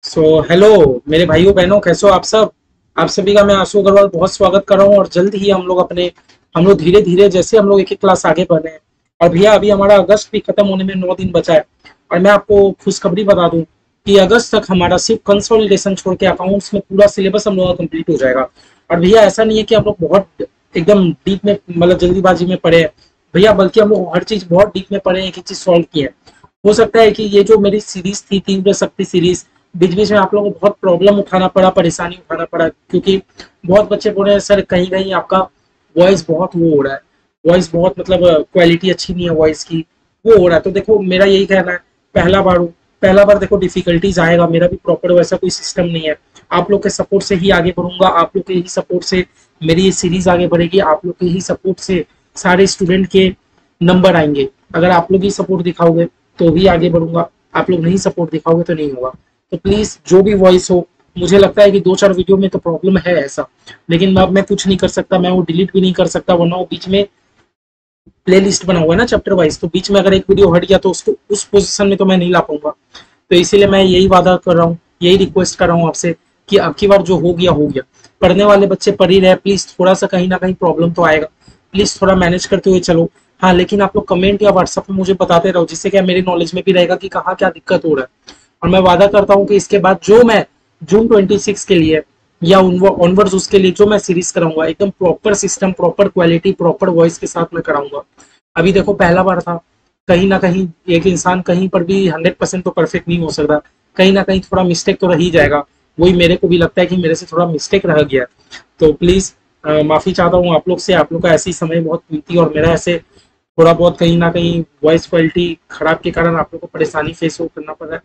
Hello मेरे भाइयों बहनों, कैसे हो आप सब। आप सभी का मैं आशु अग्रवाल बहुत स्वागत कर रहा हूँ। और जल्द ही हम लोग धीरे धीरे जैसे हम लोग एक एक क्लास आगे बढ़ रहे हैं। और भैया अभी हमारा अगस्त भी खत्म होने में 9 दिन बचा है। और मैं आपको खुशखबरी बता दूं कि अगस्त तक हमारा सिर्फ कंसोलिडेशन छोड़ के अकाउंट्स में पूरा सिलेबस हम लोग का कंप्लीट हो जाएगा। और भैया ऐसा नहीं है कि हम लोग बहुत एकदम डीप में मतलब जल्दीबाजी में पड़े हैं भैया, बल्कि हम लोग हर चीज बहुत डीप में पड़े हैं, एक एक चीज सॉल्व की है। हो सकता है कि ये जो मेरी सीरीज थी तीव्र शक्ति सीरीज, बीच बीच में आप लोगों को बहुत प्रॉब्लम उठाना पड़ा, परेशानी उठाना पड़ा, क्योंकि बहुत बच्चे बोल रहे हैं सर कहीं कहीं आपका वॉइस बहुत वो हो रहा है, वॉइस बहुत मतलब क्वालिटी अच्छी नहीं है वॉइस की, वो हो रहा है। तो देखो मेरा यही कहना है, पहला बार हूँ, पहला बार देखो डिफिकल्टीज आएगा, मेरा भी प्रॉपर वैसा कोई सिस्टम नहीं है। आप लोग के सपोर्ट से ही आगे बढ़ूंगा, आप लोग के ही सपोर्ट से मेरी ये सीरीज आगे बढ़ेगी, आप लोग के ही सपोर्ट से सारे स्टूडेंट के नंबर आएंगे। अगर आप लोग ही सपोर्ट दिखाओगे तो भी आगे बढ़ूंगा, आप लोग नहीं सपोर्ट दिखाओगे तो नहीं होगा। तो प्लीज जो भी वॉइस हो, मुझे लगता है कि 2-4 वीडियो में तो प्रॉब्लम है ऐसा, लेकिन अब मैं कुछ नहीं कर सकता, मैं वो डिलीट भी नहीं कर सकता, वरना वो बीच में प्ले लिस्ट बना हुआ है ना चैप्टर वाइज, तो बीच में अगर एक वीडियो हट गया तो उसको उस पोजीशन में तो मैं नहीं ला पाऊंगा। तो इसीलिए मैं यही वादा कर रहा हूँ, यही रिक्वेस्ट कर रहा हूँ आपसे कि अब की बार जो हो गया हो गया। पढ़ने वाले बच्चे पढ़ ही रहे, प्लीज थोड़ा सा कहीं ना कहीं प्रॉब्लम तो आएगा, प्लीज थोड़ा मैनेज करते हुए चलो। हाँ, लेकिन आप लोग कमेंट या व्हाट्सएप में मुझे बताते रहो, जिससे क्या मेरी नॉलेज में भी रहेगा कि कहाँ क्या दिक्कत हो रहा है। और मैं वादा करता हूँ कि इसके बाद जो मैं जून 26 के लिए या ऑनवर्ड्स उसके लिए जो मैं सीरीज कराऊंगा, एकदम proper system, proper quality, proper voice के साथ मैं कराऊंगा। अभी देखो पहला बार था, कहीं ना कहीं एक इंसान कहीं पर भी 100% तो परफेक्ट नहीं हो सकता, कहीं ना कहीं थोड़ा मिस्टेक तो रह ही जाएगा। वही मेरे को भी लगता है कि मेरे से थोड़ा मिस्टेक रह गया। तो प्लीज माफी चाहता हूँ आप लोग से, आप लोग का ऐसे ही समय बहुत कीमती, और मेरा ऐसे थोड़ा बहुत कहीं ना कहीं वॉइस क्वालिटी खराब के कारण आप लोग को परेशानी फेस करना पड़ रहा है।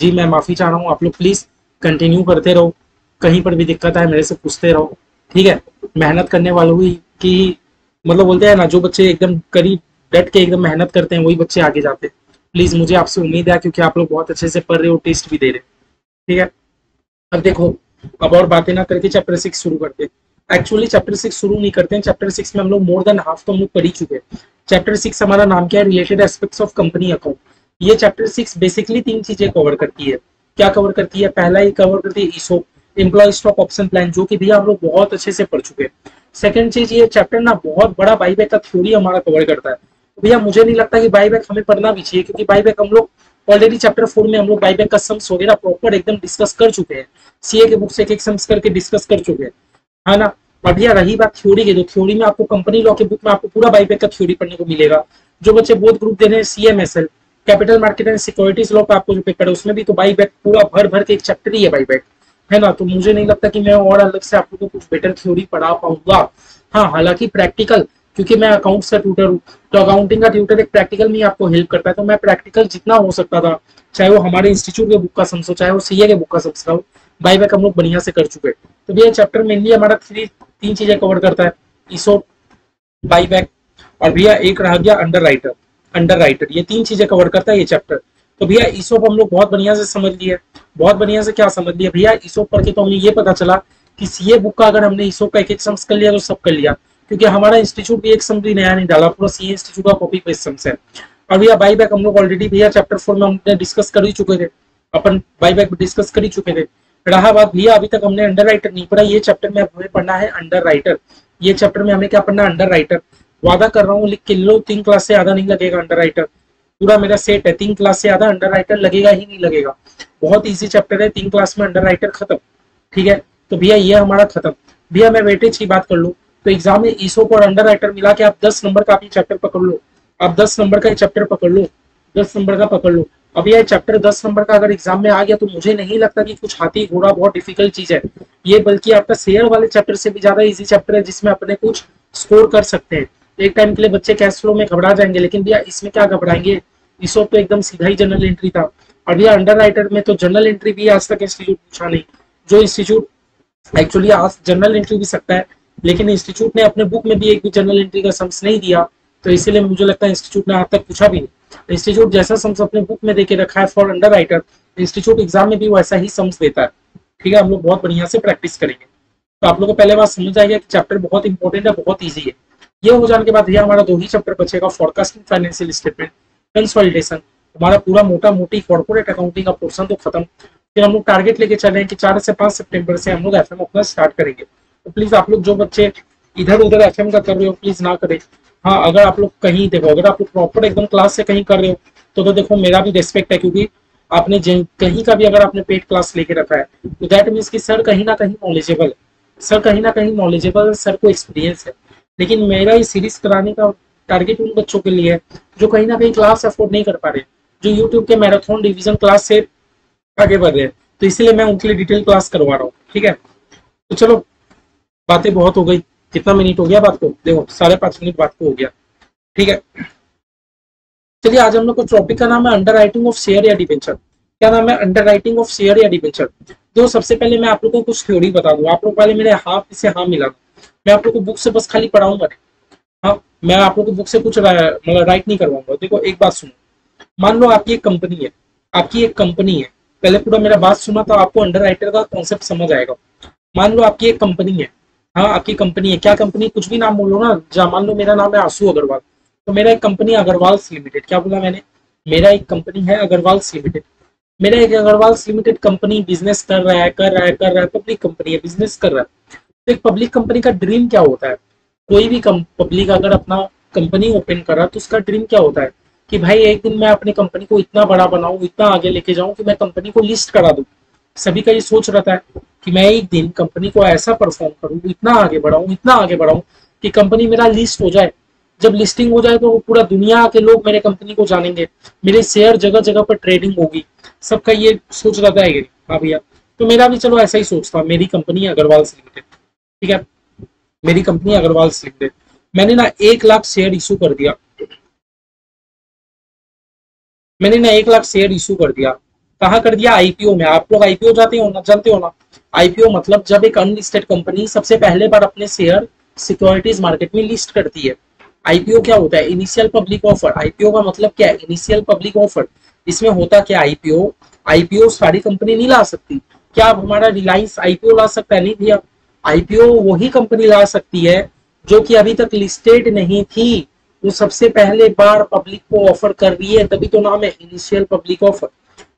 जी मैं माफी चाह रहा हूँ, आप लोग प्लीज कंटिन्यू करते रहो, कहीं पर भी दिक्कत आए मेरे से पूछते रहो, ठीक है। मेहनत करने वालों की मतलब बोलते हैं ना, जो बच्चे एकदम करीब डट के एकदम मेहनत करते हैं वही बच्चे आगे जाते हैं। प्लीज मुझे आपसे उम्मीद है, क्योंकि आप लोग बहुत अच्छे से पढ़ रहे हो, टेस्ट भी दे रहे हो, ठीक है। अब देखो, अब और बातें ना करके चैप्टर 6 शुरू करते हैं। एक्चुअली चैप्टर 6 शुरू नहीं करते हैं, चैप्टर 6 में हम लोग मोर देन हाफ तो हम लोग पढ़ ही चुके हैं। चैप्टर 6 हमारा नाम क्या है, related aspects of company account. ये चैप्टर 6 बेसिकली 3 चीजें कवर करती है। क्या कवर करती है, पहला ही कवर करती है ईसोप, एम्प्लॉय स्टॉक ऑप्शन प्लान, जो कि भैया हम लोग बहुत अच्छे से पढ़ चुके हैं। सेकंड चीज, ये चैप्टर ना बहुत बड़ा बाईबैक का थ्योरी हमारा कवर करता है। तो भैया मुझे नहीं लगता कि बाईबैक हमें पढ़ना भी चाहिए, क्योंकि बाईबैक हम लोग ऑलरेडी चैप्टर 4 में हम लोग बाईबैक का सम्स वगैरह प्रॉपर एकदम डिस्कस कर चुके हैं। सीए के बुक से एक एक सम्स करके डिस्कस कर चुके हैं, है ना। और भैया रही बात थ्योरी की, तो थ्योरी में आपको कंपनी लॉ के बुक में आपको पूरा बाईबैक का थ्योरी पढ़ने को मिलेगा। जो बच्चे बोथ ग्रुप दे रहे हैं, CMSL, capital market and securities law का आपको जो पेपर है उसमें भी तो बाईबैक पूरा भर भर के एक चैप्टर ही है बाईबैक, है ना। तो मुझे नहीं लगता कि मैं और अलग से आप लोगों को कुछ बेटर थ्योरी पढ़ा पाऊंगा। हाँ, हालांकि प्रैक्टिकल, क्योंकि मैं अकाउंट्स का ट्यूटर हूँ, तो अकाउंटिंग का ट्यूटर एक प्रैक्टिकल में आपको हेल्प करता है, तो मैं प्रैक्टिकल जितना हो सकता था, चाहे वो हमारे इंस्टीट्यूट के बुक का सम्स हो, चाहे वो सीए के बुक का सम्स हो, बाईबैक हम लोग बढ़िया से कर चुके हैं। तो भैया चैप्टर मेनली हमारा तीन चीजें कवर करता है, ईसो, बाईबैक, और भैया एक रह गया अंडर राइटर। अंडर राइटर ये 3 चीजें कवर करता है ये चैप्टर। तो भैया ईसोप हम लोग बहुत बढ़िया से समझ लिए, बहुत बढ़िया से क्या समझ लिया भैया, ईसोप पढ़ के तो हमें ये पता चला कि सीए बुक का अगर हमने ईसोप का एक एक सम्स कर लिया तो सब कर लिया, क्योंकि हमारा इंस्टीट्यूट भी एक सम भी नया नहीं डाला, पूरा सीए इंस्टीट्यूट का कॉपी पेस्ट सम्स है। और भैया बाईबैक हम लोग ऑलरेडी भैया चैप्टर 4 में हमने डिस्कस कर ही चुके थे, अपन बाईबैक डिस्कस कर ही चुके थे। रहा बात भैया अभी तक हमने अंडर राइटर नहीं पढ़ा, ये चैप्टर में हमें पढ़ना है अंडर राइटर। ये चैप्टर में हमें क्या पढ़ना, अंडर राइटर। वादा कर रहा हूँ लिख के लो, 3 क्लास से ज्यादा नहीं लगेगा अंडर राइटर, पूरा मेरा सेट है, 3 क्लास से ज्यादा अंडर राइटर लगेगा ही नहीं लगेगा। बहुत इजी चैप्टर है, 3 क्लास में अंडर राइटर खत्म, ठीक है। तो भैया ये हमारा खत्म। भैया मैं वेटेज की बात कर लूँ, तो एग्जाम में ईसोप और अंडर राइटर मिला के आप 10 नंबर का आप ये चैप्टर पकड़ लो, आप 10 नंबर का ये चैप्टर पकड़ लो, 10 नंबर का पकड़ लो। अब ये चैप्टर 10 नंबर का अगर एग्जाम में आ गया तो मुझे नहीं लगता कि कुछ हाथी घोड़ा बहुत डिफिकल्ट चीज है ये, बल्कि आपका शेयर वाले चैप्टर से भी ज्यादा इजी चैप्टर है, जिसमें अपने कुछ स्कोर कर सकते हैं। एक टाइम के लिए बच्चे कैश फ्लो में घबरा जाएंगे, लेकिन भैया इसमें क्या घबराएंगे, इसो तो एकदम सीधा ही जनरल एंट्री था। और भैया अंडर राइटर में तो जनरल एंट्री भी आज तक इंस्टीट्यूट पूछा नहीं, जो इंस्टीट्यूट एक्चुअली आज जनरल एंट्री भी सकता है, लेकिन इंस्टीट्यूट ने अपने बुक में भी एक भी जनरल एंट्री का सम्स नहीं दिया, तो इसीलिए मुझे लगता है इंस्टीट्यूट ने आज तक पूछा भी नहीं। इंस्टीट्यूट जैसा सम्स अपने बुक में देके रखा है for under writer, institute exam में भी वैसा ही सम्स देता है, ठीक है। हम लोग बहुत बढ़िया से प्रैक्टिस करेंगे, तो आप लोग को पहले बात समझ आएगा कि चैप्टर बहुत इंपॉर्टेंट है, बहुत ईजी है। ये हो जाने के बाद भैया हमारा 2 ही चैप्टर बचेगा, फोरकास्टिंग, फाइनेंशियल स्टेटमेंट, कंसोलिडेशन। हमारा पूरा मोटा मोटी कॉर्पोरेट अकाउंटिंग का पोर्शन तो खत्म। फिर हम लोग टारगेट लेके चले हैं कि 4 से 5 सितंबर से हम लोग एफएम अपना स्टार्ट करेंगे। तो प्लीज आप लोग जो बच्चे इधर उधर एफएम का कर रहे हो प्लीज ना करें। हाँ, अगर आप लोग कहीं देखो, अगर आप लोग प्रॉपर एकदम क्लास से कहीं कर रहे हो तो देखो मेरा भी रेस्पेक्ट है, क्योंकि आपने कहीं का भी अगर आपने पेड क्लास लेके रखा है तो दैट मीन्स कि सर कहीं ना कहीं नॉलेजेबल है, सर कहीं ना कहीं नॉलेजेबल, सर को एक्सपीरियंस है। लेकिन मेरा ये सीरीज कराने का टारगेट उन बच्चों के लिए है जो कहीं ना कहीं क्लास अफोर्ड नहीं कर पा रहे, जो यूट्यूब के मैराथन डिवीजन क्लास से आगे बढ़ रहे हैं, तो इसलिए मैं उनके लिए डिटेल क्लास करवा रहा हूँ। ठीक है, तो चलो बातें बहुत हो गई। कितना मिनट हो गया बात को? देखो 5.5 मिनट बात को हो गया। ठीक है, चलिए आज हम लोग को टॉपिक का नाम है अंडर राइटिंग ऑफ शेयर या डिबेंचर। क्या नाम है? अंडर राइटिंग ऑफ शेयर या डिबेंचर। तो सबसे पहले मैं आप लोगों को कुछ थ्योरी बता दूं। आप लोग पहले मेरे हाथ से हाँ मिला, मैं आप लोग को बुक से बस खाली पढ़ाऊंगा नहीं। हाँ, मैं आप लोग को बुक से कुछ मतलब राइट नहीं करवाऊंगा। देखो एक बात सुनो, मान लो आपकी एक कंपनी है, आपकी एक कंपनी है, पहले पूरा मेरा बात सुना तो आपको अंडर राइटर का कॉन्सेप्ट समझ आएगा। मान लो आपकी एक कंपनी है, हाँ आपकी कंपनी है, क्या कंपनी, कुछ भी नाम बोलो ना, जहाँ मान लो मेरा नाम है आशु अग्रवाल, तो मेरा एक कंपनी अग्रवाल लिमिटेड, क्या बोला मैंने, मेरा एक कंपनी है अग्रवाल लिमिटेड। मेरा एक अग्रवाल लिमिटेड कंपनी बिजनेस कर रहा है, कर रहा है, कर रहा है, पब्लिक कंपनी है, बिजनेस कर रहा है। तो एक पब्लिक कंपनी का ड्रीम क्या होता है? कोई भी पब्लिक अगर अपना कंपनी ओपन कर रहा है तो उसका ड्रीम क्या होता है कि भाई एक दिन मैं अपनी कंपनी को इतना बड़ा बनाऊं, इतना आगे लेके जाऊं कि मैं कंपनी को लिस्ट करा दूं। सभी का ये सोच रहता है कि मैं एक दिन कंपनी को ऐसा परफॉर्म करूं, इतना आगे बढ़ाऊं, इतना आगे बढ़ाऊं कि कंपनी मेरा लिस्ट हो जाए। जब लिस्टिंग हो जाए तो पूरा दुनिया के लोग मेरे कंपनी को जानेंगे, मेरे शेयर जगह जगह पर ट्रेडिंग होगी। सबका ये सोच रहता है। हाँ भैया, तो मेरा भी चलो ऐसा ही सोच था। मेरी कंपनी अग्रवाल लिमिटेड, ठीक है, मेरी कंपनी अग्रवाल लिमिटेड, मैंने ना 1 लाख शेयर इशू कर दिया। मैंने ना 1 लाख शेयर इशू कर दिया। कहाँ कर दिया? आईपीओ में। आप लोग आईपीओ जाते हो ना, जानते हो ना? आईपीओ मतलब जब एक अनलिस्टेड कंपनी सबसे पहले बार अपने शेयर सिक्योरिटीज मार्केट में लिस्ट करती है। आईपीओ क्या होता है? Initial public offer. आईपीओ का मतलब क्या है? Initial public offer. इसमें होता क्या? आईपीओ, आईपीओ सारी कंपनी नहीं ला सकती। क्या हमारा रिलायंस आईपीओ ला सकता है? नहीं भैया, आईपीओ वही कंपनी ला सकती है जो कि अभी तक लिस्टेड नहीं थी, वो सबसे पहले बार पब्लिक को ऑफर कर रही है, तभी तो नाम है इनिशियल पब्लिक ऑफर।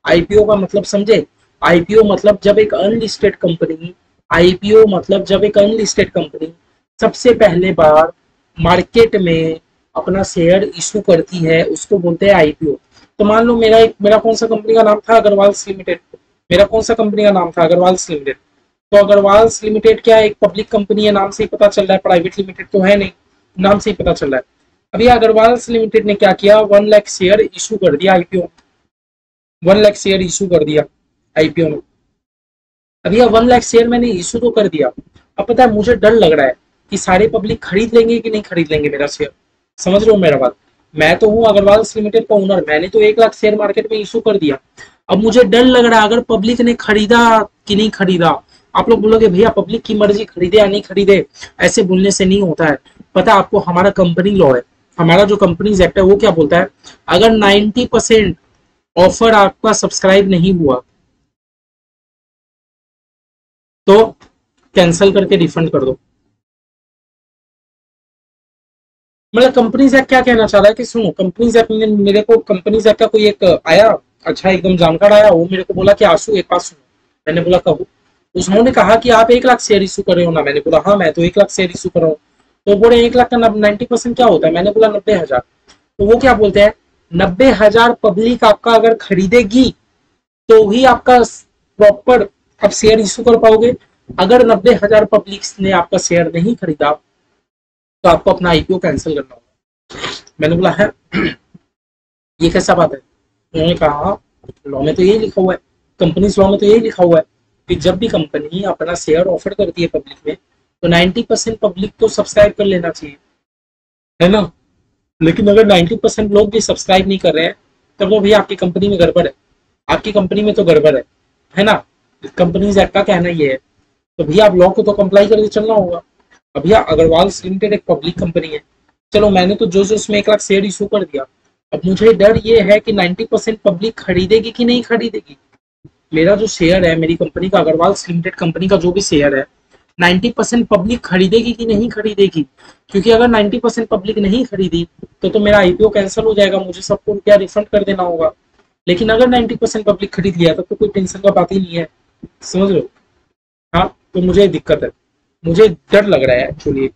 आईपीओ का मतलब समझे? आईपीओ मतलब जब एक अनलिस्टेड कंपनी, आईपीओ मतलब जब एक अनलिस्टेड कंपनी सबसे पहले बार मार्केट में अपना शेयर इशू करती है, उसको बोलते हैं आईपीओ। तो मान लो मेरा कौन सा कंपनी का नाम था? अग्रवाल लिमिटेड। मेरा कौन सा कंपनी का नाम था? अग्रवाल लिमिटेड। तो अग्रवाल लिमिटेड क्या है? एक पब्लिक कंपनी है, नाम से ही पता चल रहा है, प्राइवेट लिमिटेड तो है नहीं, नाम से ही पता चल रहा है। अभी अग्रवाल लिमिटेड ने क्या किया? 1 लाख शेयर इशू कर दिया आईपीओ। 1 लाख शेयर इशू कर दिया आईपीओ में। अभी 1 लाख शेयर मैंने इशू तो कर दिया, अब पता है मुझे डर लग रहा है कि सारे पब्लिक खरीद लेंगे कि नहीं खरीद लेंगे मेरा शेयर। समझ रहे हो मेरा बात? मैं तो हूँ अग्रवाल लिमिटेड का ओनर, मैंने तो 1 लाख शेयर मार्केट में इशू कर दिया। अब मुझे डर लग रहा है अगर पब्लिक ने खरीदा कि नहीं खरीदा। आप लोग बोलोगे भैया पब्लिक की मर्जी, खरीदे या नहीं खरीदे, ऐसे बोलने से नहीं होता है। पता है आपको, हमारा कंपनी लॉ है, हमारा जो कंपनीज एक्ट है वो क्या बोलता है? अगर 90% ऑफर आपका सब्सक्राइब नहीं हुआ तो कैंसिल करके रिफंड कर दो। मतलब कंपनीज एक्ट क्या कहना चाह रहा है कि सुनो, कंपनीज एक्ट में मेरे को कंपनीज एक्ट का कोई एक आया, अच्छा एकदम जानकार आया, वो मेरे को बोला कि आशु एक बात सुनो। मैंने बोला कहो। उसने कहा कि आप 1 लाख शेयर इशू कर रहे हो ना? मैंने बोला हाँ मैं तो 1 लाख शेयर इशू कर रहा हूँ। तो बोले 1 लाख का 90% क्या होता है? मैंने बोला 90,000। तो वो क्या बोलते हैं, 90,000 पब्लिक आपका अगर खरीदेगी तो ही आपका प्रॉपर आप शेयर इशू कर पाओगे। अगर 90,000 पब्लिक ने आपका शेयर नहीं खरीदा तो आपको अपना आईपीओ कैंसिल करना होगा। मैंने बोला है ये कैसा बात है? उन्होंने कहा लॉ में तो यही लिखा हुआ है, कंपनीज लॉ में तो यही लिखा हुआ है कि जब भी कंपनी अपना शेयर ऑफर करती है पब्लिक में तो 90% पब्लिक तो सब्सक्राइब कर लेना चाहिए, है ना? लेकिन अगर 90% लोग भी सब्सक्राइब नहीं कर रहे हैं तब तो भैया आपकी कंपनी में गड़बड़ है, आपकी कंपनी में तो गड़बड़ है ना? कंपनीज एक्ट का कहना ये है। तो भैया आप लॉ को तो कंप्लाई करके चलना होगा। अब भैया अग्रवाल लिमिटेड एक पब्लिक कंपनी है, चलो मैंने तो जो उसमें 1 लाख शेयर इशू कर दिया। अब मुझे डर ये है कि 90% पब्लिक खरीदेगी कि नहीं खरीदेगी। मेरा जो शेयर है, मेरी कंपनी का अग्रवाल लिमिटेड कंपनी का जो भी शेयर है, 90% पब्लिक खरीदेगी कि नहीं खरीदेगी? क्योंकि अगर 90% पब्लिक नहीं खरीदी तो मेरा आईपीओ कैंसिल हो जाएगा, मुझे सबको रुपया रिफंड कर देना होगा। लेकिन अगर 90% पब्लिक खरीद लिया तब तो कोई टेंशन का बात ही नहीं है, समझ लो। हाँ, तो मुझे दिक्कत है, मुझे डर लग रहा है एक्चुअली,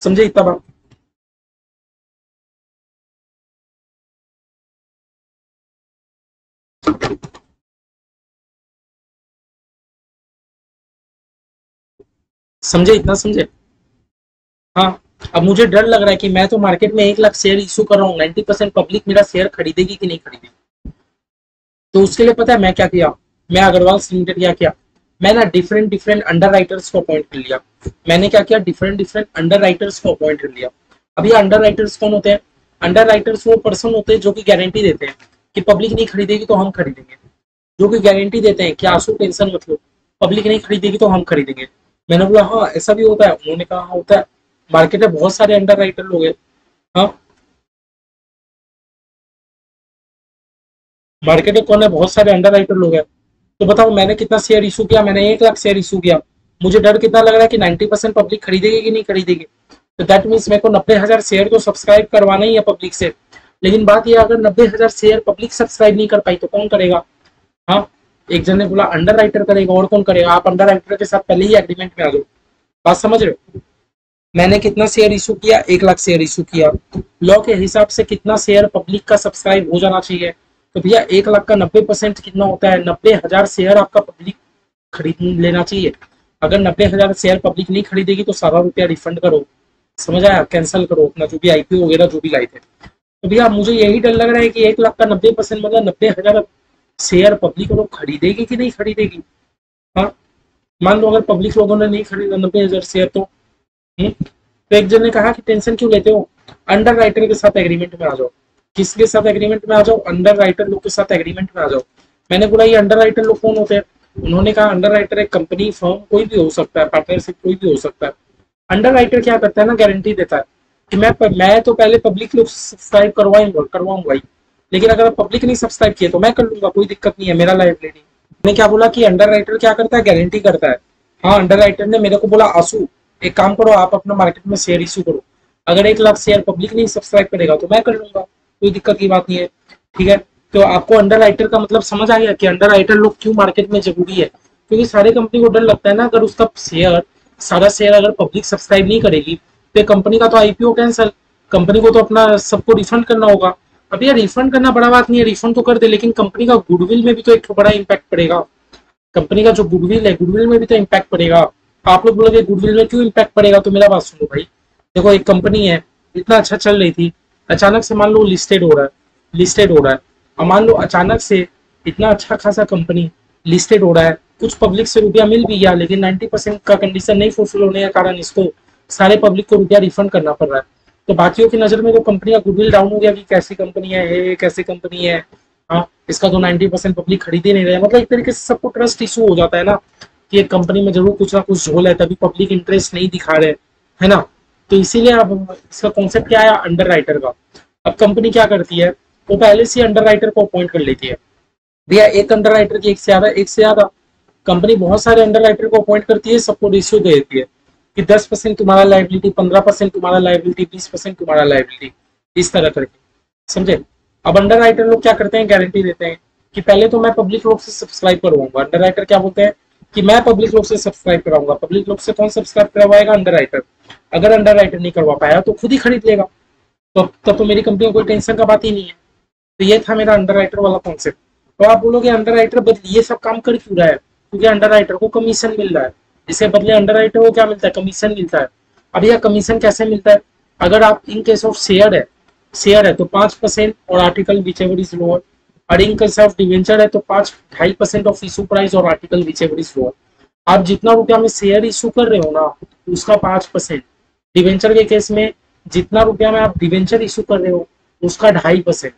समझे इतना बात। समझे इतना, समझे। हाँ, अब मुझे डर लग रहा है कि मैं तो मार्केट में 1 लाख शेयर इशू कर रहा हूँ, 90% पब्लिक मेरा शेयर खरीदेगी कि नहीं खरीदेगी। तो उसके लिए पता है मैं क्या किया, मैं अग्रवाल लिमिटेड क्या किया, मैं ना डिफरेंट डिफरेंट अंडर राइटर्स को अपॉइंट कर लिया। मैंने क्या किया, डिफरेंट डिफरेंट अंडर राइटर्स को अपॉइंट कर लिया। अब ये अंडर राइटर्स कौन होते हैं? अंडर राइटर्स वो पर्सन होते हैं जो कि गारंटी देते हैं कि पब्लिक नहीं खरीदेगी तो हम खरीदेंगे, जो कि गारंटी देते हैं कि आंसू टेंशन मत लो, पब्लिक नहीं खरीदेगी तो हम खरीदेंगे। मैंने बोला हाँ ऐसा भी होता है, उन्होंने कहा हाँ होता है, मार्केट में बहुत सारे अंडर राइटर लोग हैं। हाँ, मार्केट में कौन है, बहुत सारे अंडर राइटर लोग हैं। तो बताओ मैंने कितना शेयर इशू किया, मैंने 1 लाख शेयर इशू किया। मुझे डर कितना लग रहा है कि 90% पब्लिक खरीदेगी कि नहीं खरीदेगी। तो दैट मीन्स मेरे को 90,000 शेयर तो सब्सक्राइब करवाना ही है पब्लिक से। लेकिन बात यह, अगर 90,000 शेयर पब्लिक सब्सक्राइब नहीं कर पाई तो कौन करेगा? हाँ, एक जन ने बोला अंडर राइटर करेगा, और कौन करेगा? आप अंडर राइटर के साथ पहले ही एग्रीमेंट में आ जाओ। बात समझ रहे हो? मैंने कितना शेयर इशू किया, 1 लाख शेयर इशू किया। लॉ के हिसाब से कितना शेयर पब्लिक का सब्सक्राइब हो जाना चाहिए? तो भैया 1 लाख का 90% कितना होता है? 90,000 शेयर आपका पब्लिक खरीद लेना चाहिए। अगर 90,000 शेयर पब्लिक नहीं खरीदेगी तो सारा रुपया रिफंड करो, समझ आया, कैंसिल करो अपना जो भी आईपीओ वगैरह जो भी लाए थे। तो भैया मुझे यही डर लग रहा है कि 1 लाख का 90% मतलब 90,000 शेयर पब्लिक लोग खरीदेगी कि नहीं खरीदेगी। हाँ, मान लो अगर पब्लिक लोगों ने नहीं खरीदा 90,000 शेयर तो तो एक जन ने कहा कि टेंशन क्यों लेते हो, अंडर राइटर के साथ एग्रीमेंट में आ जाओ। किसके साथ एग्रीमेंट में आ जाओ? अंडर राइटर लोग के साथ एग्रीमेंट में आ जाओ। मैंने बोला ये अंडर राइटर लोग कौन होते हैं? उन्होंने कहा अंडर राइटर एक कंपनी फर्म कोई भी हो सकता है, पार्टनरशिप कोई भी हो सकता है। अंडर राइटर क्या करता है ना, गारंटी देता है कि मैं तो पहले पब्लिक लोग सब्सक्राइब करवाऊंगा ही, लेकिन अगर पब्लिक नहीं सब्सक्राइब किए तो मैं कर लूंगा, कोई दिक्कत नहीं है, मेरा लाइबिलिटी। मैंने क्या बोला कि अंडर राइटर क्या करता है, गारंटी करता है। हाँ, अंडर राइटर ने मेरे को बोला आंसू एक काम करो, आप अपना मार्केट में शेयर इशू करो, अगर 1 लाख शेयर पब्लिक नहीं सब्सक्राइब करेगा तो मैं कर लूंगा, कोई दिक्कत की बात नहीं है। ठीक है, तो आपको अंडर राइटर का मतलब समझ आ गया कि अंडर राइटर लोग क्यों मार्केट में जरूरी है। क्योंकि सारे कंपनी को डर लगता है ना, अगर उसका शेयर सारा शेयर अगर पब्लिक सब्सक्राइब नहीं करेगी तो कंपनी का तो आईपीओ कैंसिल, कंपनी को तो अपना सबको रिफंड करना होगा। अब यार रिफंड करना बड़ा बात नहीं है, रिफंड तो कर दे, लेकिन कंपनी का गुडविल में भी तो एक बड़ा इम्पैक्ट पड़ेगा। कंपनी का जो गुडविल है, गुडविल में भी तो इम्पैक्ट पड़ेगा। आप लोग बोलोगे गुडविल में क्यों इम्पैक्ट पड़ेगा, तो मेरा बात सुनो भाई। देखो एक कंपनी है, इतना अच्छा चल रही थी, अचानक से मान लो लिस्टेड हो रहा है, लिस्टेड हो रहा है, और मान लो अचानक से इतना अच्छा खासा कंपनी लिस्टेड हो रहा है, कुछ पब्लिक से रुपया मिल भी गया, लेकिन 90% का कंडीशन नहीं फुलफिल होने के कारण इसको सारे पब्लिक को रुपया रिफंड करना पड़ रहा है। तो बाकियों की नजर में वो कंपनी का गुडविल डाउन हो गया कि कैसी कंपनी है ये, कैसी कंपनी है। हाँ, इसका तो 90% पब्लिक खरीद ही नहीं रहे, मतलब एक तरीके से सबको ट्रस्ट इशू हो जाता है ना कि एक कंपनी में जरूर कुछ ना कुछ झोल है, तभी पब्लिक इंटरेस्ट नहीं दिखा रहे, है ना। तो इसीलिए अब इसका कॉन्सेप्ट क्या है, अंडर राइटर का। अब कंपनी क्या करती है, वो पहले से अंडर राइटर को अपॉइंट कर लेती है। भैया एक अंडर राइटर की एक से ज्यादा कंपनी बहुत सारे अंडर राइटर को अपॉइंट करती है, सबको रेशियो दे देती है कि 10% तुम्हारा लाइबिलिटी, 15% तुम्हारा लाइबिलिटी, 20% तुम्हारा लाइबिलिटी, इस तरह करके, समझे। अब अंडर राइटर लोग क्या करते हैं, गारंटी देते हैं कि पहले तो मैं पब्लिक लोग से सब्सक्राइब करवाऊंगा। अंडर राइटर क्या बोलते हैं कि मैं पब्लिक लोग से सब्सक्राइब कराऊंगा। पब्लिक लोग से कौन सब्सक्राइब करवाएगा, अंडर राइटर। अगर अंडर राइटर नहीं करवा पाया तो खुद ही खरीद लेगा, तो तब तो मेरी कंपनी को कोई टेंशन का बात ही नहीं है। तो ये था मेरा अंडर राइटर वाला कॉन्सेप्ट। तो आप बोलोगे अंडर राइटर बदले ये सब काम कर क्यों रहा है, क्योंकि अंडर राइटर को कमीशन मिल रहा है, इसके बदले अंडर राइटर को क्या मिलता है, कमीशन मिलता है। अब यह कमीशन कैसे मिलता है, अगर आप इन केस ऑफ शेयर है तो 5% और article which ever is lower, और इन केस ऑफ डिवेंचर है तो 5.5% ऑफ इशू प्राइस और article which ever is lower. आप जितना रुपया में शेयर इशू कर रहे हो ना उसका 5%, डिवेंचर के केस में जितना रुपया में आप डिवेंचर इशू कर रहे हो उसका 2.5%।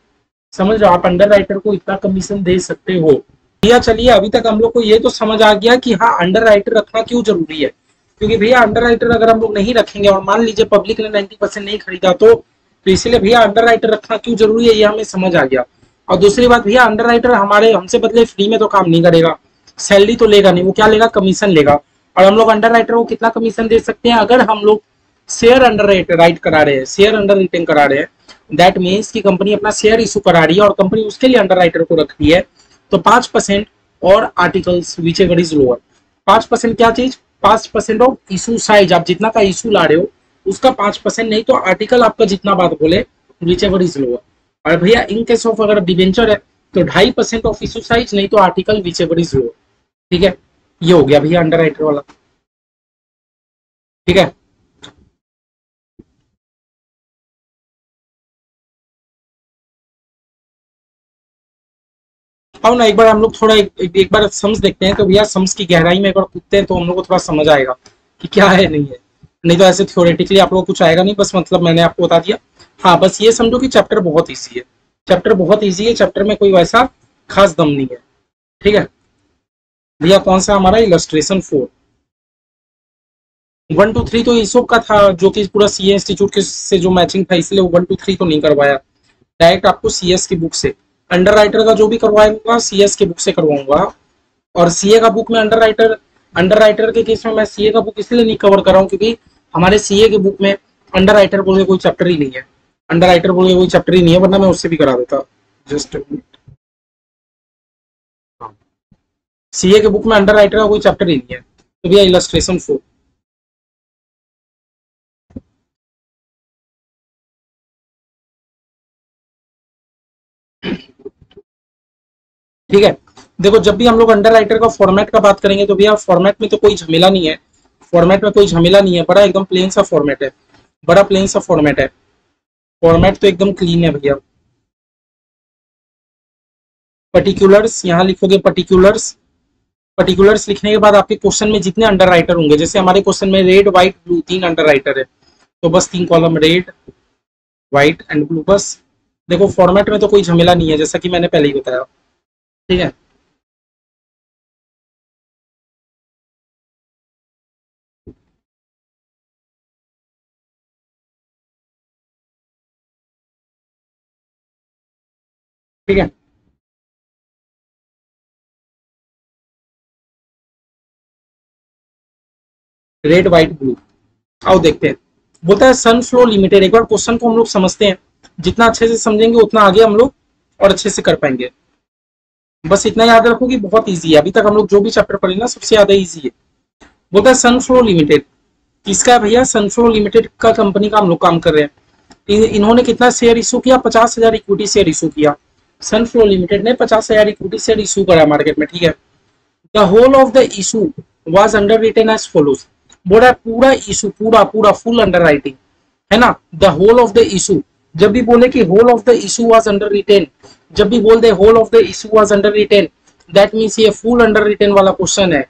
समझ रहे हो, आप अंडर राइटर को इतना कमीशन दे सकते हो। भैया चलिए अभी तक हम लोग को ये तो समझ आ गया कि हाँ अंडर राइटर रखना क्यों जरूरी है, क्योंकि भैया अंडर राइटर अगर हम लोग नहीं रखेंगे और मान लीजिए पब्लिक ने 90% नहीं खरीदा तो इसीलिए भैया अंडर राइटर रखना क्यों जरूरी है ये हमें समझ आ गया। और दूसरी बात भैया, अंडर राइटर हमारे हमसे बदले फ्री में तो काम नहीं करेगा, सैलरी तो लेगा नहीं, वो क्या लेगा, कमीशन लेगा। और हम लोग अंडर राइटर को कितना कमीशन दे सकते हैं, अगर हम लोग शेयर अंडर राइट करा रहे हैं, शेयर अंडर रिटेन करा रहे हैं दैट मीन्स कि कंपनी अपना शेयर इशू करा रही है और कंपनी उसके लिए अंडर राइटर को रख रही है, तो 5% और articles which ever is lower. 5% क्या चीज, 5% ऑफ इशू साइज, आप जितना का इशू ला रहे हो उसका 5%, नहीं तो आर्टिकल आपका जितना बात बोले विच एवर इज लोअर। और भैया इन केस ऑफ अगर डिवेंचर है तो 2.5% ऑफ इशू साइज, नहीं तो article which ever is lower. ठीक है, ये हो गया भैया अंडर राइटर वाला। ठीक है, आओ ना एक बार हम लोग थोड़ा एक बार सम्स देखते हैं, तो भैया सम्स की गहराई में एक बार कूदते हैं तो हम लोग को थोड़ा समझ आएगा कि क्या है नहीं है। नहीं तो ऐसे थ्योरेटिकली आप लोगों को कुछ आएगा नहीं, बस मतलब मैंने आपको बता दिया। हाँ बस ये समझो कि चैप्टर बहुत ईजी है, चैप्टर बहुत ईजी है, चैप्टर में कोई वैसा खास दम नहीं है। ठीक है भैया, कौन सा हमारा इलस्ट्रेशन 4, 1 to 3 तो ईसोप का था, जो कि पूरा सीए इंस्टीट्यूट से जो मैचिंग था, इसलिए 1 to 3 तो नहीं करवाया, डायरेक्ट आपको सीएस की बुक से। अंडर राइटर का जो भी करवाऊंगा सीएस की बुक से करवाऊंगा। और सीए का बुक में अंडर राइटर के केस में मैं सीए का बुक इसलिए नहीं कवर कर रहा हूँ क्योंकि हमारे सीए के बुक में अंडर राइटर बोल के कोई चैप्टर ही नहीं है, अंडर राइटर बोल के कोई चैप्टर ही नहीं है, वरना मैं उससे भी करा देता। जस्ट सीए के बुक में अंडर राइटर का कोई चैप्टर ही नहीं है, तो भैया इलस्ट्रेशन 4। ठीक है, देखो जब भी हम लोग अंडर राइटर का फॉर्मेट का बात करेंगे तो भैया फॉर्मेट में तो कोई झमेला नहीं है, फॉर्मेट में कोई झमेला नहीं है, बड़ा एकदम प्लेन सा फॉर्मेट है, बड़ा प्लेन सा फॉर्मेट है, फॉर्मेट तो एकदम क्लीन है भैया। पर्टिकुलर्स यहाँ लिखोगे, पर्टिकुलर्स, पर्टिकुलर्स लिखने के बाद आपके क्वेश्चन में जितने अंडर राइटर होंगे, जैसे हमारे क्वेश्चन में red white blue 3 under writer है, तो बस 3 column red white and blue बस। देखो फॉर्मेट में तो कोई झमेला नहीं है, जैसा कि मैंने पहले ही बताया। ठीक है, ठीक है, रेड व्हाइट ब्लू। आओ देखते हैं, बोलता है सन फ्लो लिमिटेड। एक बार क्वेश्चन को हम लोग समझते हैं, जितना अच्छे से समझेंगे उतना आगे हम लोग और अच्छे से कर पाएंगे। बस इतना याद रखो कि बहुत इजी है, अभी तक हम लोग जो भी चैप्टर पढ़े ना सबसे ज्यादा इजी है। बोलता है सन फ्लो लिमिटेड, किसका है भैया, सन फ्लो लिमिटेड का कंपनी का हम लोग काम कर रहे हैं। इन्होंने कितना शेयर इशू किया, 50,000 इक्विटी शेयर इशू किया। सन फ्लो लिमिटेड ने 50,000 इक्विटी शेयर इशू करा मार्केट में। ठीक है, the whole of the issue was underwritten as follows. बोला पूरा इशू, पूरा पूरा फुल अंडर राइटिंग है ना। The whole of the issue, जब भी बोले कि whole of the issue was underwritten, जब भी बोल दे whole of the issue was underwritten, that means ये फुल अंडर रिटेन वाला क्वेश्चन है,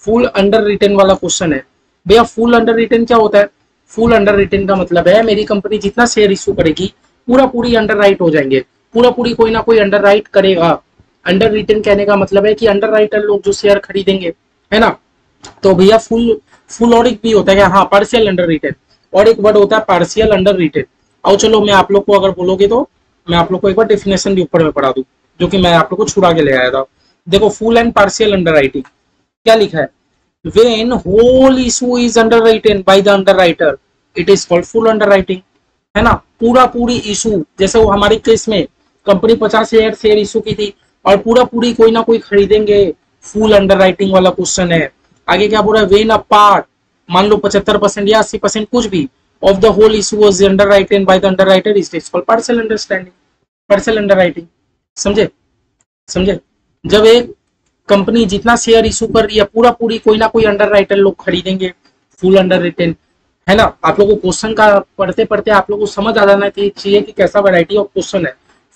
फुल अंडर रिटेन वाला क्वेश्चन है। भैया फुल अंडर रिटेन क्या होता है, फुल अंडर रिटेन का मतलब है मेरी कंपनी जितना शेयर इशू करेगी पूरा पूरी अंडर राइट हो जाएंगे, पूरा पूरी कोई ना कोई अंडर राइट करेगा। अंडर रिटेन कहने का मतलब है कि अंडर राइटर लोग जो शेयर खरीदेंगे, है ना। तो भैया फुल और एक भी होता है कि हाँ पार्शियल अंडर रिटेन, और एक वर्ड होता है पार्शियल अंडर रिटेन। और चलो मैं आप लोग को अगर बोलोगे तो मैं आप लोग को एक बार डेफिनेशन भी ऊपर में पढ़ा दूं, जो कि मैं आप लोग को छुड़ा के ले आया था। देखो full and partial under writing क्या लिखा है, when whole issue is underwritten by the underwriter it is called full underwriting, है ना। पूरा पूरी इशू, जैसे वो हमारे केस में कंपनी 50,000 शेयर इशू की थी और पूरा पूरी कोई ना कोई खरीदेंगे, फुल अंडरराइटिंग वाला क्वेश्चन है। आगे क्या बोल रहा है, वेन अ पार्ट, मान लो 75% या 80% कुछ भी of the whole issue was underwritten by the underwriter is called partial understanding, partial underwriting. समझे, समझे। जब एक कंपनी जितना शेयर इशू कर रही है पूरा पूरी कोई ना कोई अंडर राइटर लोग खरीदेंगे, फुल अंडर रिटेन, है ना। आप लोगों को क्वेश्चन का पढ़ते पढ़ते आप लोगों को समझ आ जाना चाहिए कि कैसा वैरायटी ऑफ क्वेश्चन है,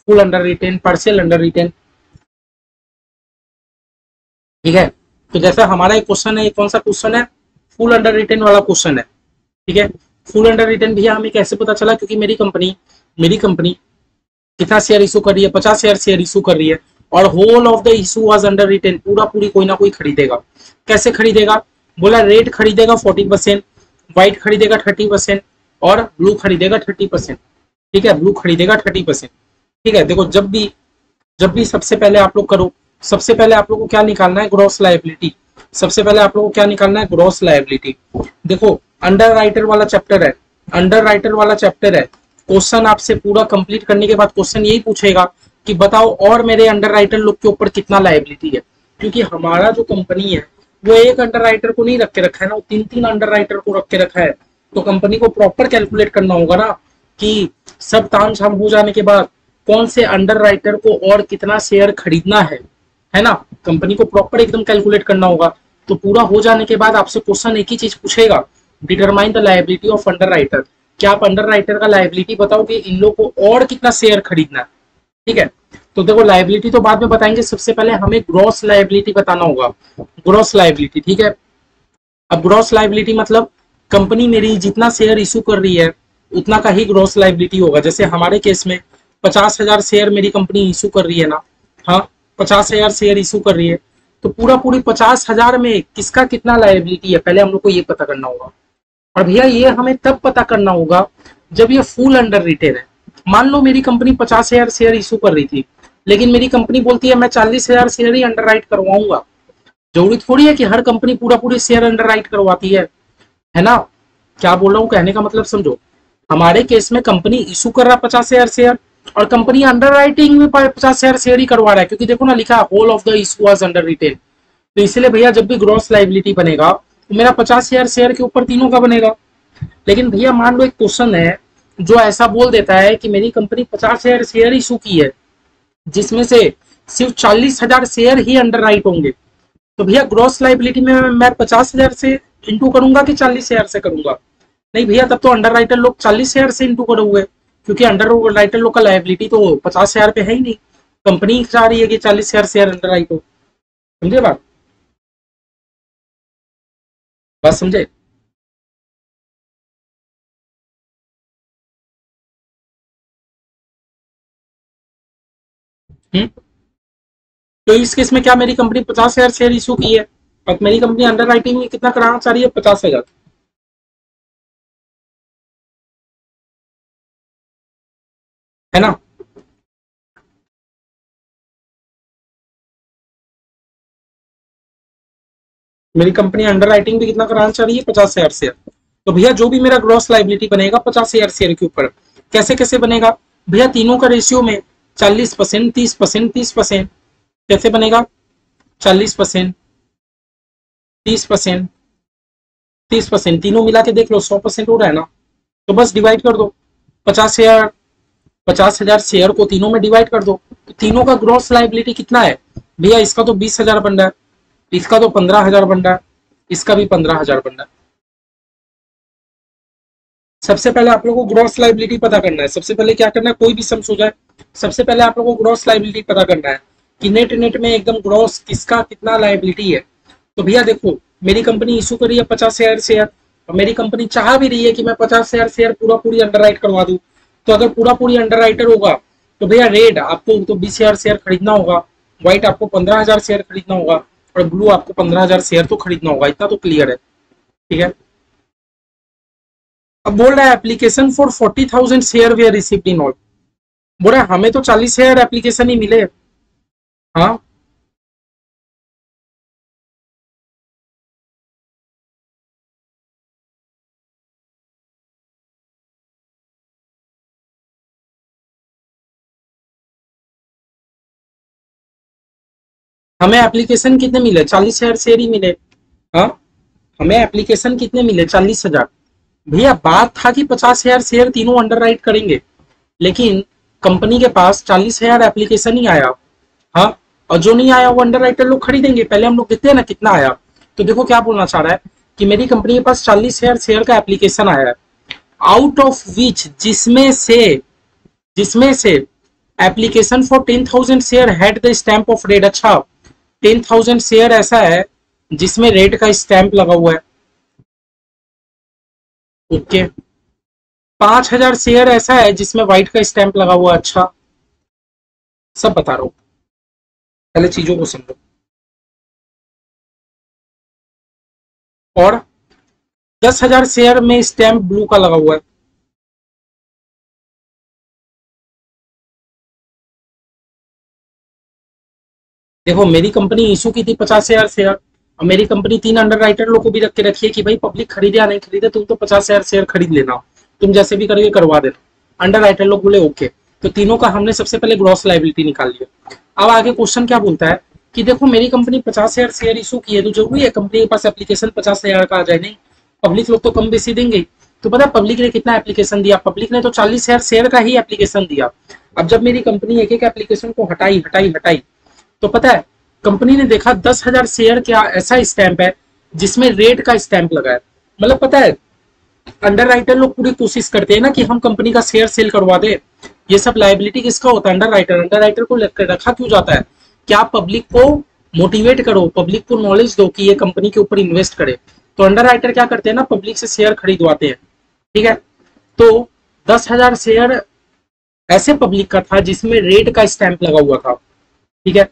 full underwritten, partial underwritten. ठीक है, तो जैसा हमारा एक क्वेश्चन है, ये कौन सा क्वेश्चन है, फुल अंडर रिटेन वाला क्वेश्चन है। ठीक है, फुल अंडर रिटेन भैया हमें कैसे पता चला, क्योंकि मेरी कंपनी कितना शेयर इशू कर रही है, 50,000 शेयर इशू कर रही है और whole of the issue was underwritten, पूरा पूरी कोई ना कोई खरीदेगा। कैसे खरीदेगा, बोला रेड खरीदेगा 40%, व्हाइट खरीदेगा 30% और ब्लू खरीदेगा 30%। ठीक है, ब्लू खरीदेगा 30%। ठीक है, देखो जब भी सबसे पहले आप लोग करो, सबसे पहले आप लोग को क्या निकालना है, ग्रॉस लायबिलिटी। सबसे पहले आप लोग को क्या निकालना है, ग्रॉस लायबिलिटी। देखो अंडर राइटर वाला चैप्टर है, अंडर राइटर वाला चैप्टर है, क्वेश्चन आपसे पूरा कंप्लीट करने के बाद क्वेश्चन यही पूछेगा कि बताओ और मेरे अंडर राइटर लोग के ऊपर कितना लायबिलिटी है, क्योंकि हमारा जो कंपनी है वो एक अंडर राइटर को नहीं रख के रखा है ना, वो 3-3 अंडर राइटर को रख के रखा है। तो कंपनी को प्रॉपर कैलकुलेट करना होगा ना कि सब तामझाम हो जाने के बाद कौन से अंडर राइटर को और कितना शेयर खरीदना है ना। कंपनी को प्रॉपर एकदम कैलकुलेट करना होगा। तो पूरा हो जाने के बाद आपसे क्वेश्चन एक ही चीज पूछेगा, determine the liability of under writer. क्या आप अंडर राइटर का लायबिलिटी बताओ कि इन लोग को और कितना शेयर खरीदना है। ठीक है, तो देखो लायबिलिटी तो बाद में बताएंगे, सबसे पहले हमें ग्रॉस लायबिलिटी बताना होगा। ग्रॉस लायबिलिटी, ठीक है। अब ग्रॉस लायबिलिटी मतलब कंपनी मेरी जितना शेयर इशू कर रही है उतना का ही ग्रॉस लायबिलिटी होगा। जैसे हमारे केस में 50,000 शेयर मेरी कंपनी इशू कर रही है ना, हाँ 50,000 शेयर इशू कर रही है, तो पूरी 50,000 में किसका कितना लायबिलिटी है पहले हम लोग को ये पता करना होगा। और भैया ये हमें तब पता करना होगा जब ये फुल अंडर रिटेन है। मान लो मेरी कंपनी 50,000 शेयर इशू कर रही थी, लेकिन मेरी कंपनी बोलती है मैं 40,000 शेयर ही अंडर राइट करवाऊंगा। जरूरी थोड़ी है कि हर कंपनी पूरी शेयर अंडर राइट करवाती है ना। क्या बोल रहा हूँ, कहने का मतलब समझो। हमारे केस में कंपनी इशू कर रहा है 50,000 शेयर और कंपनी अंडर राइटिंग में 50,000 शेयर ही करवा रहा है, क्योंकि देखो ना लिखा whole of the issue was underwritten. तो इसलिए भैया जब भी ग्रॉस लायबिलिटी बनेगा तो मेरा 50,000 शेयर के ऊपर तीनों का बनेगा। लेकिन भैया मान लो एक क्वेश्चन है जो ऐसा बोल देता है कि मेरी कंपनी 50,000 शेयर इशू की है जिसमें से सिर्फ 40,000 शेयर ही अंडर राइट होंगे, तो भैया ग्रॉस लायबिलिटी में मैं 50,000 से इंटू करूंगा कि 40,000 से करूंगा। नहीं भैया, तब तो अंडर राइटर लोग 40,000 से इंटू करोगे, क्योंकि अंडर राइटर लोग का लायबिलिटी तो 50,000 पे है ही नहीं। कंपनी चाह रही है कि 40,000 शेयर अंडर राइट हो। समझे बात बात समझे। हम्म, तो इस केस में क्या मेरी कंपनी 50,000 शेयर इशू की है और मेरी कंपनी अंडर राइटिंग में कितना कराना चाह रही है, 50,000, है ना। मेरी कंपनी अंडर राइटिंग भी कितना कराना चाह रही है, 50,000 शेयर। तो भैया जो भी मेरा ग्रॉस लायबिलिटी बनेगा 50,000 शेयर के ऊपर, कैसे कैसे बनेगा भैया, तीनों का रेशियो में 40%, 30%, 30%। कैसे बनेगा, 40%, 30%, 30%, तीनों मिला के देख लो 100% हो रहा है ना। तो बस डिवाइड कर दो 50,000, 50,000 शेयर को तीनों में डिवाइड कर दो, तो तीनों का ग्रॉस लायबिलिटी कितना है भैया, इसका तो 20,000 बन रहा है, इसका तो 15,000 बन रहा है, इसका भी 15,000 बन रहा है। सबसे पहले आप लोगों को ग्रॉस लायबिलिटी पता करना है। सबसे पहले क्या करना है, कोई भी सम्स हो जाए, सबसे पहले आप लोगों को ग्रॉस लायबिलिटी पता करना है कि नेट नेट में एकदम ग्रॉस किसका कितना लायबिलिटी है। तो भैया देखो मेरी कंपनी इशू करी है 50,000 शेयर और मेरी कंपनी चाह भी रही है कि मैं 50,000 शेयर पूरी अंडर राइट करवा दूं। तो अगर पूरी अंडर राइटर होगा तो भैया रेड आपको तो 20,000 शेयर खरीदना होगा, व्हाइट आपको 15,000 शेयर खरीदना होगा और ब्लू आपको 15,000 शेयर तो खरीदना होगा। इतना तो क्लियर है, ठीक है। अब बोल रहा है application for 40,000 share way received in all. बोल रहा है हमें तो 40,000 एप्लीकेशन ही मिले। हाँ हमें एप्लीकेशन कितने मिले, 40,000 शेयर ही मिले। हाँ हमें एप्लीकेशन कितने मिले, 40,000। भैया बात था कि 50,000 शेयर तीनों अंडर राइट करेंगे, लेकिन कंपनी के पास 40,000 एप्लीकेशन ही आया। हाँ, और जो नहीं आया वो अंडर राइटर लोग खरीदेंगे। पहले हम लोग देखते हैं ना कितना आया। तो देखो क्या बोलना चाह रहा है कि मेरी कंपनी के पास 40,000 शेयर का एप्लीकेशन आया है, आउट ऑफ विच जिसमें से application for 10,000 share had the stamp of red. अच्छा 10,000 शेयर ऐसा है जिसमें रेड का स्टैंप लगा हुआ है, ओके। 5,000 शेयर ऐसा है जिसमें व्हाइट का स्टैंप लगा हुआ है। अच्छा सब बता रहा हूं, पहले चीजों को समझो। और 10,000 शेयर में स्टैंप ब्लू का लगा हुआ है। देखो मेरी कंपनी इशू की थी 50,000 शेयर और मेरी कंपनी 3 अंडर राइटर लोग को भी रख के रखी है कि भाई पब्लिक खरीदे या नहीं खरीदे तुम तो 50,000 शेयर खरीद लेना, तुम जैसे भी करके करवा देना। अंडर राइटर लोग बोले ओके, तो तीनों का हमने सबसे पहले ग्रॉस लायबिलिटी निकाल लिया। अब आगे क्वेश्चन क्या बोलता है कि देखो मेरी कंपनी 50,000 शेयर इशू की है, तो जरूरी है कंपनी के पास एप्लीकेशन 50,000 का आ जाए? नहीं, पब्लिक लोग तो कम बेसी देंगे। तो पता है पब्लिक ने कितना एप्लीकेशन दिया? पब्लिक ने तो 40,000 शेयर का ही एप्लीकेशन दिया। अब जब मेरी कंपनी एक एक एप्लीकेशन को हटाई हटाई हटाई, तो पता है कंपनी ने देखा 10,000 शेयर क्या ऐसा स्टैंप है जिसमें रेट का स्टैंप लगा है। मतलब पता है अंडर राइटर लोग पूरी कोशिश करते हैं ना कि हम कंपनी का शेयर सेल करवा दे। ये सब लायबिलिटी किसका होता है? Under writer. अंडर राइटर को रखा क्यों जाता है? क्या पब्लिक को मोटिवेट करो, पब्लिक को नॉलेज दो कि ये कंपनी के ऊपर इन्वेस्ट करे। तो अंडर राइटर क्या करते हैं ना, पब्लिक से शेयर खरीदवाते हैं। ठीक है, तो 10,000 शेयर ऐसे पब्लिक का था जिसमें रेट का स्टैंप लगा हुआ था। ठीक है,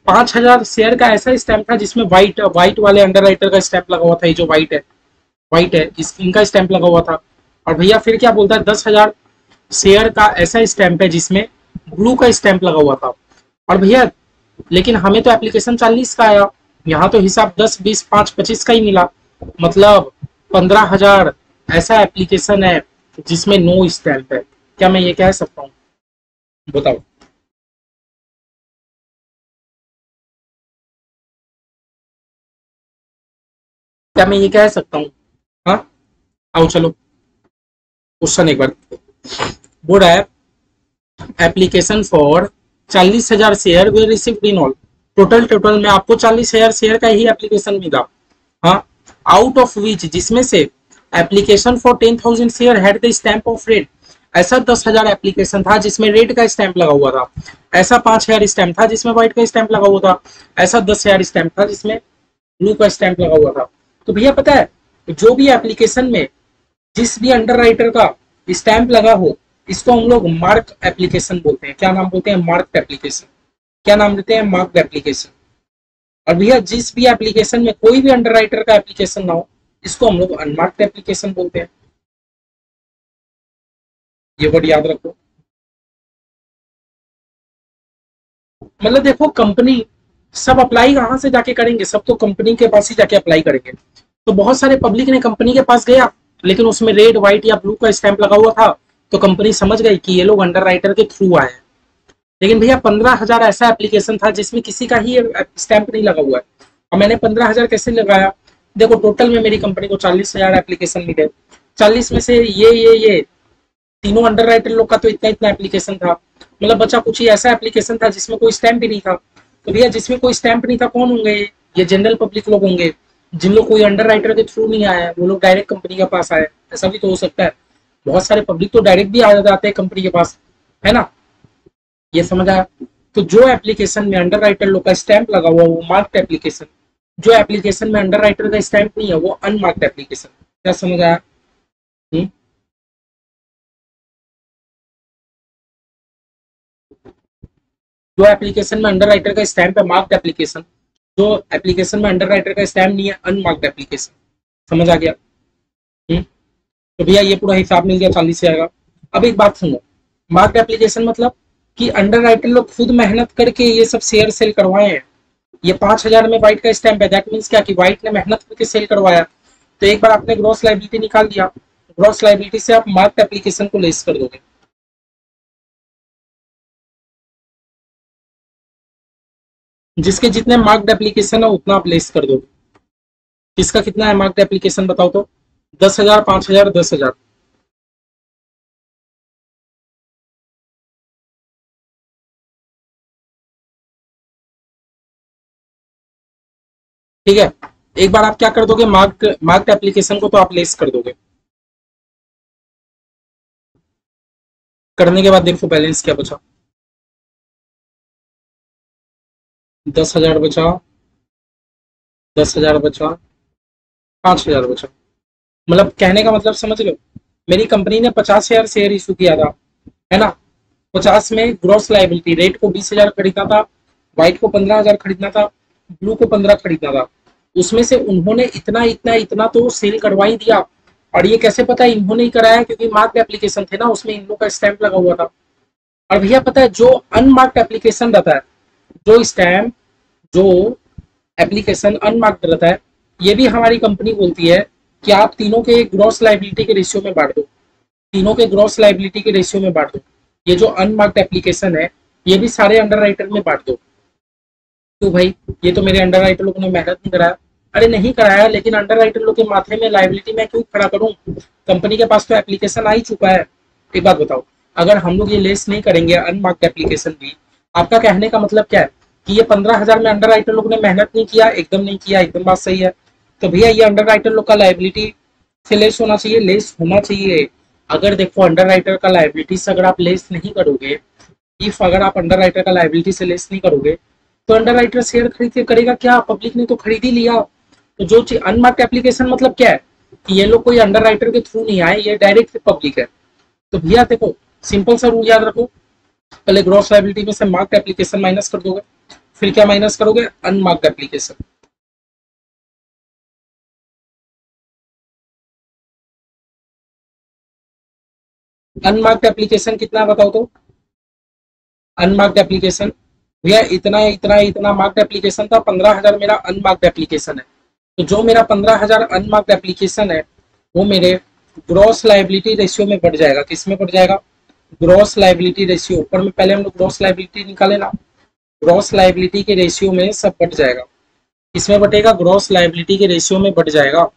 5,000 शेयर का ऐसा स्टैंप था जिसमें व्हाइट व्हाइट वाले अंडर राइटर का स्टैंप लगा हुआ था। ये जो व्हाइट है इनका स्टैंप लगा हुआ था। और भैया फिर क्या बोलता है, 10,000 शेयर का ऐसा स्टैंप है जिसमें ब्लू का स्टैंप लगा हुआ था। और भैया लेकिन हमें तो एप्लीकेशन 40 का आया, यहाँ तो हिसाब 10, 20, 5, 25 का ही मिला। मतलब 15,000 ऐसा एप्लीकेशन है जिसमें नो स्टैंप है। क्या मैं ये कह सकता हूँ? बताओ। क्या मैं ये कह सकता हूँ? हाँ, आओ चलो क्वेश्चन एक बार बोल रहा है, application for 40,000 share way received in all. Total में आपको 40,000 शेयर का ही एप्लीकेशन मिला। हाँ, आउट ऑफ विच, जिसमें से application for 10,000 share had the stamp of rate. ऐसा 10,000 एप्लीकेशन था जिसमें रेड का स्टैंप लगा हुआ था। ऐसा 5,000 स्टैंप था जिसमें व्हाइट का स्टैंप लगा हुआ था। ऐसा 10,000 स्टैंप था जिसमें ब्लू का स्टैंप लगा हुआ था। तो भैया पता है जो भी एप्लीकेशन में जिस भी अंडर राइटर का स्टैंप लगा हो, इसको हम लोग मार्क एप्लीकेशन बोलते हैं। क्या नाम बोलते हैं? Marked application. क्या नाम देते हैं? Marked application. और भैया जिस भी एप्लीकेशन में कोई भी अंडर राइटर का एप्लीकेशन ना हो, इसको हम लोग अनमार्क्ड एप्लीकेशन बोलते हैं। ये वर्ड याद रखो। मतलब देखो कंपनी सब अप्लाई कहाँ से जाके करेंगे? सब तो कंपनी के पास ही जाके अप्लाई करेंगे। तो बहुत सारे पब्लिक ने कंपनी के पास गया, लेकिन उसमें रेड, व्हाइट या ब्लू का स्टैंप लगा हुआ था, तो कंपनी समझ गई कि ये लोग अंडर राइटर के थ्रू आए हैं। लेकिन भैया 15,000 ऐसा एप्लीकेशन था जिसमें किसी का ही स्टैंप नहीं लगा हुआ है। और मैंने 15,000 कैसे लगाया? देखो टोटल में मेरी कंपनी को 40,000 एप्लीकेशन मिले। 40 में से ये तीनों अंडर राइटर लोग का तो इतना इतना एप्लीकेशन था। मतलब बचा कुछ ही ऐसा एप्लीकेशन था जिसमें कोई स्टैंप भी नहीं था। तो भैया जिसमें कोई स्टैंप नहीं था कौन होंगे? ये जनरल पब्लिक लोग होंगे, जिन लोग कोई अंडर राइटर के थ्रू नहीं आया है, वो लोग डायरेक्ट कंपनी के पास आए। ऐसा भी तो हो सकता है। बहुत सारे पब्लिक तो डायरेक्ट भी आ जाते हैं कंपनी के पास, है ना? ये समझ आया? तो जो एप्लीकेशन में अंडर राइटर लोग का स्टैंप लगा हुआ वो मार्क्ड एप्लीकेशन, जो एप्लीकेशन में अंडर राइटर का स्टैंप नहीं है वो अनमार्क्ड एप्लीकेशन। क्या समझ आया? जो एप्लीकेशन में अंडर राइटर का स्टैंप है मार्क्ड एप्लीकेशन, जो एप्लीकेशन में अंडर राइटर का स्टैम्प नहीं है अनमार्क्ड एप्लीकेशन। समझ आ गया? तो भैया ये पूरा हिसाब मिल गया 40,000 का। अब एक बात सुनो, मार्क्ड एप्लीकेशन मतलब कि अंडर राइटर लोग खुद मेहनत करके ये सब शेयर सेल करवाए हैं। ये 5,000 में व्हाइट का स्टैम्प है, दैट मीन्स क्या कि व्हाइट ने मेहनत करके सेल करवाया। तो एक बार आपने ग्रॉस लायबिलिटी निकाल दिया, ग्रॉस लायबिलिटी से आप मार्क्ड एप्लीकेशन को लेस कर दोगे। जिसके जितने मार्क्ड एप्लीकेशन है उतना आप लेस कर दोगे। किसका कितना है मार्क्ड एप्लीकेशन बताओ तो? 10,000, 5,000, 10,000। ठीक है, एक बार आप क्या कर दोगे, मार्क्ड एप्लीकेशन को तो आप लेस कर दोगे। करने के बाद देखो बैलेंस क्या बचा। 10,000 बचा, 10,000 बचा, 5,000 बचा। मतलब कहने का मतलब समझ लो, मेरी कंपनी ने 50,000 शेयर इशू किया था, है ना? 50 में ग्रॉस लायबिलिटी, रेट को 20,000 खरीदना था, व्हाइट को 15,000 खरीदना था, ब्लू को 15 खरीदना था। उसमें से उन्होंने इतना इतना इतना तो सेल करवा ही दिया। और ये कैसे पता है इन्होंने ही कराया? क्योंकि मार्क्ड एप्लीकेशन थे ना, उसमें इन लोगों का स्टैंप लगा हुआ था। और भैया पता है जो अनमार्क्ड एप्लीकेशन रहता है, जो स्टैम्प, जो एप्लीकेशन अनमार्क्ड रहता है, ये भी हमारी कंपनी बोलती है कि आप तीनों के ग्रॉस लायबिलिटी के रेशियो में बांट दो। तीनों के ग्रॉस लाइबिलिटी के रेशियो में बांट दो। ये जो अनमार्क्ड एप्लीकेशन है ये भी सारे अंडर राइटर में बांट दो। तो भाई ये तो मेरे अंडर राइटर लोगों ने मेहनत नहीं कराया। अरे नहीं कराया, लेकिन अंडर राइटर लोग के माथे में लाइबिलिटी मैं क्यों खड़ा करूं? कंपनी के पास तो एप्लीकेशन आ ही चुका है। एक बात बताओ, अगर हम लोग ये लेस नहीं करेंगे अनमार्क्ड एप्लीकेशन भी, आपका कहने का मतलब क्या है कि ये 15,000 में अंडर राइटर लोग ने मेहनत नहीं किया? एकदम नहीं किया, एकदम बात सही है। तो भैया ये अंडर राइटर लोग का लाइबिलिटी से लेस होना चाहिए, लेस होना चाहिए। अगर देखो अंडर राइटर का लाइबिलिटी से अगर आप लेस नहीं करोगे, इफ अगर आप अंडर राइटर का लाइबिलिटी से लेस नहीं करोगे तो अंडर राइटर शेयर खरीद के करेगा क्या? पब्लिक ने तो खरीद ही लिया। तो जो चीज अनमार्क्ड एप्लीकेशन मतलब क्या है कि ये लोग कोई अंडर राइटर के थ्रू नहीं आए, ये डायरेक्ट पब्लिक है। तो भैया देखो सिंपल सा रूल याद रखो, पहले ग्रॉस लायबिलिटी में से मार्क्ड एप्लीकेशन माइनस कर दोगे, फिर क्या माइनस करोगे? Unmarked application. अनमार्क्ड एप्लीकेशन कितना है बताओ तो? अनमार्क्ड एप्लीकेशन भैया इतना इतना इतना मार्क्ड एप्लीकेशन था, 15,000 मेरा अनमार्क्ड एप्लीकेशन है। तो जो मेरा 15,000 अनमार्क्ड एप्लीकेशन है वो मेरे ग्रॉस लायबिलिटी रेशियो में बढ़ जाएगा। किस में बढ़ जाएगा? Gross liability ratio. ऊपर में पहले हम लोग ग्रॉस लायबिलिटी निकाले ना, ग्रॉस लायबिलिटी के रेशियो में सब बढ़ जाएगा। इसमें बढ़ेगा, ग्रॉस लायबिलिटी के रेशियो में बढ़ जाएगा।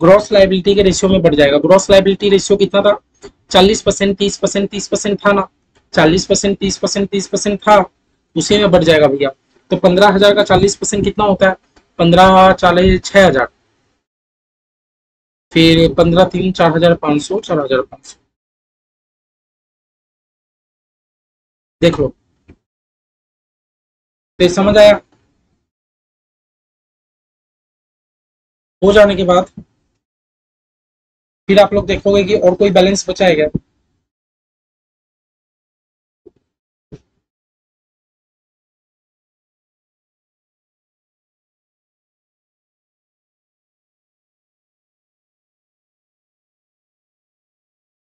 ग्रॉस लायबिलिटी के रेशियो में बढ़ जाएगा। ग्रॉस लायबिलिटी रेशियो कितना था? 40%, 30%, 30% था ना? 40%, 30%, 30% था, उसी में बढ़ जाएगा भैया। तो 15,000 का 40% कितना होता है? 15 40 6,000, फिर 15 3 4,500, 4,500। देख लो, तो समझ आया? हो जाने के बाद फिर आप लोग देखोगे कि और कोई बैलेंस बचा है क्या?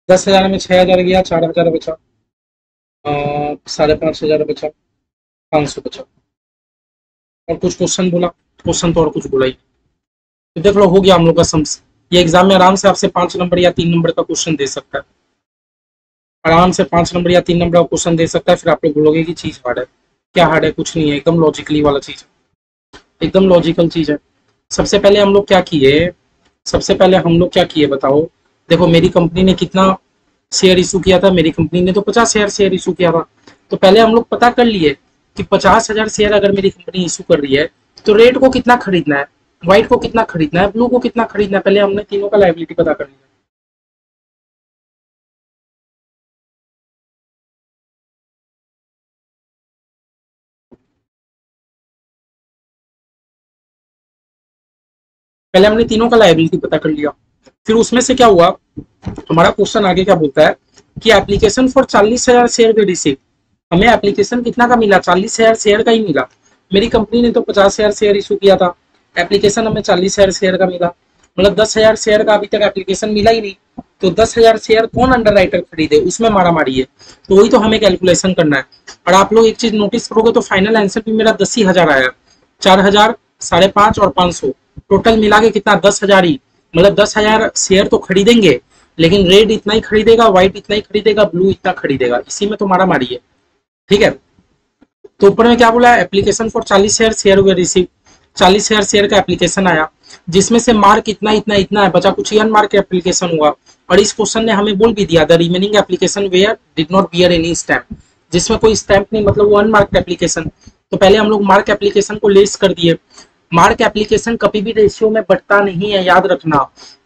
10,000 में 6,000 गया, 4,000 बचा, 5,500 बचा, 500 बचा। और कुछ क्वेश्चन बोला? क्वेश्चन तो और कुछ बोला ही। तो देख लो हो गया हम लोग का सम्स। ये एग्जाम में आराम से आपसे 5 नंबर या 3 नंबर का क्वेश्चन दे सकता है, आराम से 5 नंबर या 3 नंबर का क्वेश्चन दे सकता है। फिर आप लोग बोलोगे कि चीज हार्ड है। क्या हार्ड है? कुछ नहीं है, एकदम लॉजिकली वाला चीज है, एकदम लॉजिकल चीज है। सबसे पहले हम लोग क्या किए, सबसे पहले हम लोग क्या किए बताओ? देखो मेरी कंपनी ने कितना शेयर इशू किया था? मेरी कंपनी ने तो 50,000 शेयर इशू किया था। तो पहले हम लोग पता कर लिए कि 50,000 शेयर अगर मेरी कंपनी इशू कर रही है तो रेड को कितना खरीदना है, व्हाइट को कितना खरीदना है, ब्लू को कितना खरीदना है। पहले हमने तीनों का लायबिलिटी पता कर लिया। पहले हमने तीनों का लायबिलिटी पता कर लिया। फिर उसमें से क्या हुआ, हमारा क्वेश्चन आगे क्या बोलता है कि application for 40,000 share way receive. हमें एप्लीकेशन कितना का मिला? 40,000 शेयर का ही मिला। मेरी कंपनी ने तो 50,000 शेयर इशू किया था, एप्लीकेशन हमें 40,000 शेयर का मिला। मतलब 10,000 शेयर का अभी तक एप्लीकेशन मिला ही नहीं। तो 10,000 शेयर कौन अंडर राइटर खरीदे, उसमें मारा मारी है। तो वही तो हमें कैलकुलेशन करना है। और आप लोग एक चीज नोटिस करोगे तो फाइनल आंसर भी मेरा 10,000 आया। 4,000, 5,500 और 500 टोटल मिला के कितना? 10,000 ही। मतलब 10,000 शेयर तो खरीदेंगे, लेकिन रेड इतना ही खरीदेगा, व्हाइट इतना ही खरीदेगा, ब्लू इतना खरीदेगा। इसी में तो मारा मारी है। ठीक है, तो ऊपर में क्या बोला है? एप्लीकेशन फॉर 40,000 शेयर हुए रिसीव। 40,000 शेयर का एप्लीकेशन आया, जिसमें से मार्क इतना इतना इतना है, बचा कुछ ही अनमार्क एप्लीकेशन हुआ। और इस क्वेश्चन ने हमें बोल भी दिया the remaining application where did not bear any stamp, जिसमें कोई स्टैम्प नहीं, मतलब वो अनमार्क एप्लीकेशन। तो पहले हम लोग मार्क एप्लीकेशन को लेस कर दिए। मार्क एप्लीकेशन कभी भी रेशियो में बढ़ता नहीं है, याद रखना,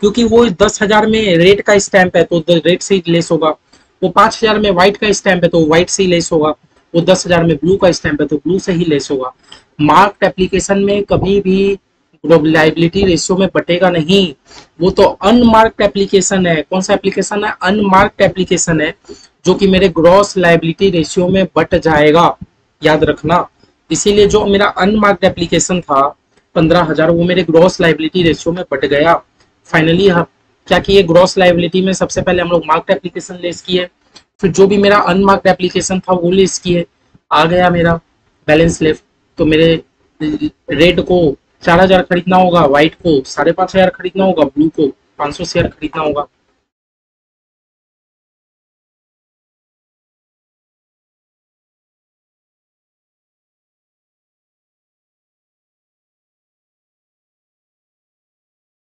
क्योंकि वो 10,000 में रेड का स्टैंप है तो रेड से ही लेस होगा। वो 5,000 में व्हाइट का स्टैंप है तो व्हाइट से ही लेस होगा। वो 10,000 में ब्लू का स्टैंप है तो ब्लू से ही लेस होगा। मार्क्ड एप्लीकेशन में कभी भी लाइबिलिटी रेशियो में बटेगा नहीं। वो तो अनमार्क्ड एप्लीकेशन है। कौन सा एप्लीकेशन है? अनमार्क्ड एप्लीकेशन है, जो कि मेरे ग्रॉस लाइबिलिटी रेशियो में बट जाएगा, याद रखना। इसीलिए जो मेरा अनमार्क्ड एप्लीकेशन था 15,000, वो मेरे ग्रॉस लाइबिलिटी रेशियो में बट गया। फाइनली हम क्या किए? ग्रॉस लाइबिलिटी में सबसे पहले हम लोग मार्क्ड एप्लीकेशन लेस किए, फिर जो भी मेरा अनमार्क्ड एप्लीकेशन था वो लेस किए, आ गया मेरा बैलेंस लेफ्ट। तो मेरे रेड को 4,000 खरीदना होगा, व्हाइट को 5,500 खरीदना होगा, ब्लू को 500 शेयर खरीदना होगा।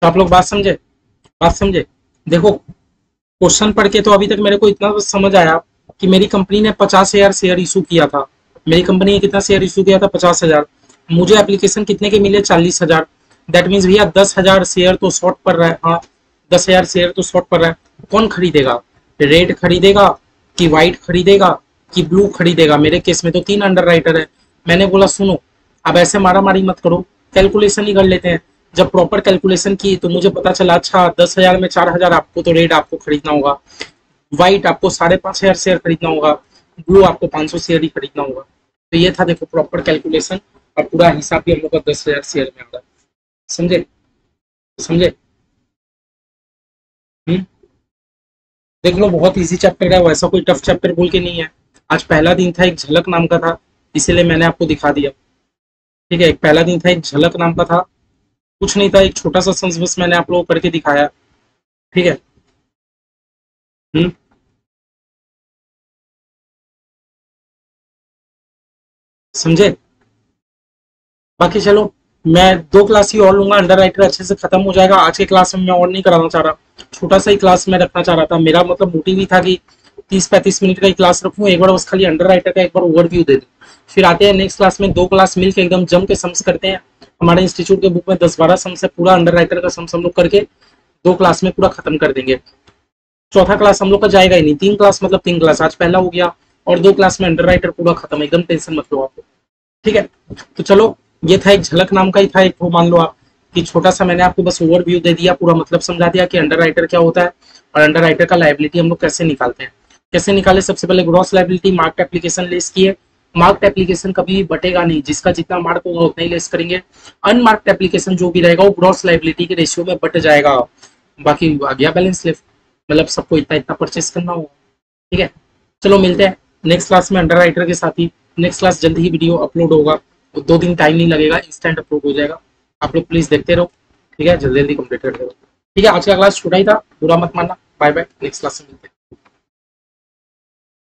तो आप लोग बात समझे, बात समझे। देखो, क्वेश्चन पढ़ के तो अभी तक मेरे को इतना तो समझ आया कि मेरी कंपनी ने 50,000 शेयर इशू किया था। मेरी कंपनी ने कितना शेयर इशू किया था? 50,000। मुझे एप्लीकेशन कितने के मिले? 40,000। दैट मीन्स भैया 10,000 शेयर तो शॉर्ट पड़ रहा है। हाँ, 10,000 शेयर तो शॉर्ट पड़ रहा है। कौन खरीदेगा? रेड खरीदेगा कि व्हाइट खरीदेगा कि ब्लू खरीदेगा? मेरे केस में तो 3 अंडर राइटर है। मैंने बोला सुनो, अब ऐसे मारा मारी मत करो, कैलकुलेशन ही कर लेते हैं। जब प्रॉपर कैलकुलेशन की तो मुझे पता चला, अच्छा 10,000 में 4,000 आपको तो रेड आपको खरीदना होगा, व्हाइट आपको 5,500 शेयर खरीदना होगा, ब्लू आपको 500 शेयर ही खरीदना होगा। तो ये था देखो प्रॉपर कैलकुलेशन, और पूरा हिसाब भी हम लोग का 10,000 शेयर में आ रहा है। समझे? समझे? हम्म। देख लो, बहुत इजी चैप्टर है, वैसा कोई टफ चैप्टर बोल के नहीं है। आज पहला दिन था, एक झलक नाम का था, इसीलिए मैंने आपको दिखा दिया। ठीक है, एक पहला दिन था, एक झलक नाम का था, कुछ नहीं था, एक छोटा सा सन्स बस मैंने आप लोगों को करके दिखाया। ठीक है। हम्म। समझे? बाकी चलो, मैं 2 क्लास ही और लूंगा, अंडर राइटर अच्छे से खत्म हो जाएगा। आज के क्लास में मैं और नहीं कराना चाह रहा, छोटा सा ही क्लास में रखना चाह रहा था। मेरा मतलब मोटिव ही था कि 30-35 मिनट का ही क्लास रखूं, एक बार बस खाली अंडर राइटर का एक बार ओवरव्यू दे दूं। फिर आते हैं नेक्स्ट क्लास में, 2 क्लास मिलकर एकदम जम के सम्स करते हैं। हमारे इंस्टीट्यूट के बुक में 10-12 सम्स है, पूरा अंडर राइटर का सम्स हम लोग करके 2 क्लास में पूरा खत्म कर देंगे। चौथा क्लास हम लोग का जाएगा ही नहीं, 3 क्लास मतलब 3 क्लास, आज पहला हो गया और 2 क्लास में अंडर राइटर पूरा खत्म, एकदम टेंशन मत लो आप। ठीक है, तो चलो, ये था एक झलक नाम का ही था, एक वो मान लो आप कि छोटा सा मैंने आपको बस ओवरव्यू दे दिया, पूरा मतलब समझा दिया कि अंडर राइटर क्या होता है और अंडर राइटर का लायबिलिटी हम लोग कैसे निकालते हैं। कैसे निकाले? सबसे पहले gross liability marked application less किए। मार्क्ड एप्लीकेशन कभी भी बटेगा नहीं, जिसका जितना मार्क होगा उतना ही लेस करेंगे। अनमार्क्ड एप्लीकेशन जो भी रहेगा वो ग्रॉस लायबिलिटी के रेशियो में बट जाएगा। बाकी आ गया बैलेंस लेफ्ट, मतलब सबको इतना इतना परचेस करना होगा। ठीक है, चलो मिलते हैं नेक्स्ट क्लास में अंडर राइटर के साथ ही। नेक्स्ट क्लास जल्दी ही वीडियो अपलोड होगा, तो 2 दिन टाइम नहीं लगेगा, इंस्टेंट अपलोड हो जाएगा। आप लोग प्लीज देखते रहो। ठीक है, जल्दी जल्दी कंप्लीट कर दो। ठीक है, आज का क्लास छोटा ही था, बुरा मत मानना। बाय बाय, नेक्स्ट क्लास में मिलते हैं।